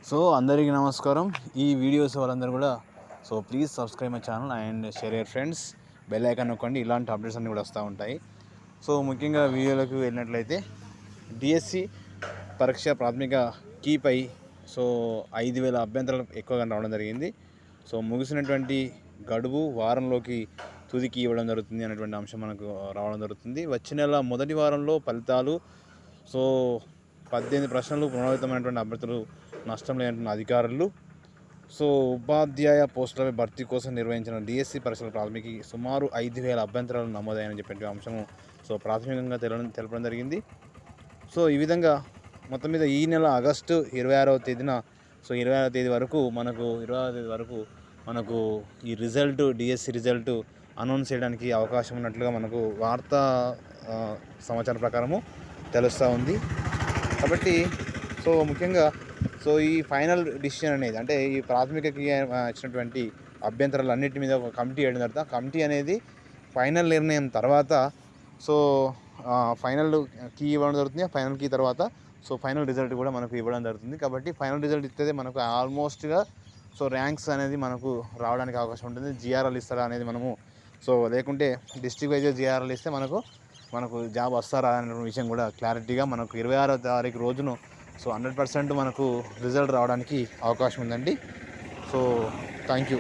So అందరికీ నమస్కారం. ఈ వీడియోస్ వాళ్ళందరూ కూడా please subscribe my channel and share your friends. Bell icon నొక్కండి, ఇలాంటి అప్డేట్స్ అన్నీ కూడా వస్తూ ఉంటాయి. ముఖ్యంగా వీడియోలకు వెళ్ళినట్లయితే డిఎస్సి పరీక్ష ప్రాథమిక కీపై 5,000 అభ్యంతరాలు ఎక్కువగా రావడం జరిగింది. ముగిసినటువంటి గడువు వారంలోకి తుదికి ఇవ్వడం జరుగుతుంది అనేటువంటి అంశం మనకు రావడం జరుగుతుంది. వచ్చే నెల మొదటి వారంలో ఫలితాలు 18 ప్రశ్నలు పునరావృతమైనటువంటి అభ్యర్థులు నష్టం లేనటువంటి అధికారులు. ఉపాధ్యాయ పోస్టులపై భర్తీ కోసం నిర్వహించిన డిఎస్సి పరీక్షల ప్రాథమిక సుమారు 5,000 అభ్యంతరాలు నమోదయ్యాయని చెప్పే అంశము ప్రాథమికంగా తెలపడం జరిగింది. ఈ విధంగా మొత్తం మీద ఈ నెల ఆగస్టు 26వ తేదీన 26వ తేదీ వరకు మనకు ఈ రిజల్ట్ డిఎస్సి రిజల్ట్ అనౌన్స్ చేయడానికి అవకాశం ఉన్నట్లుగా మనకు వార్తా సమాచారం ప్రకారము తెలుస్తూ ఉంది. కాబట్టి ముఖ్యంగా ఈ ఫైనల్ డిసిషన్ అనేది, అంటే ఈ ప్రాథమికకి ఇచ్చినటువంటి అభ్యంతరాలు అన్నిటి మీద ఒక కమిటీ వేయడం జరుగుతుంది. కమిటీ అనేది ఫైనల్ నిర్ణయం తర్వాత ఫైనల్ కీ ఇవ్వడం జరుగుతుంది. ఫైనల్ కీ తర్వాత ఫైనల్ రిజల్ట్ కూడా మనకు ఇవ్వడం జరుగుతుంది. కాబట్టి ఫైనల్ రిజల్ట్ ఇస్తే మనకు ఆల్మోస్ట్గా ర్యాంక్స్ అనేది మనకు రావడానికి అవకాశం ఉంటుంది. జిఆర్ఎల్ ఇస్తారా అనేది మనము లేకుంటే డిస్ట్రిక్ట్ వైజ్గా జిఆర్ఎల్ ఇస్తే మనకు జాబ్ వస్తారా అనే విషయం కూడా క్లారిటీగా మనకు 26వ తారీఖు రోజును 100% మనకు రిజల్ట్ రావడానికి అవకాశం ఉందండి. Thank you.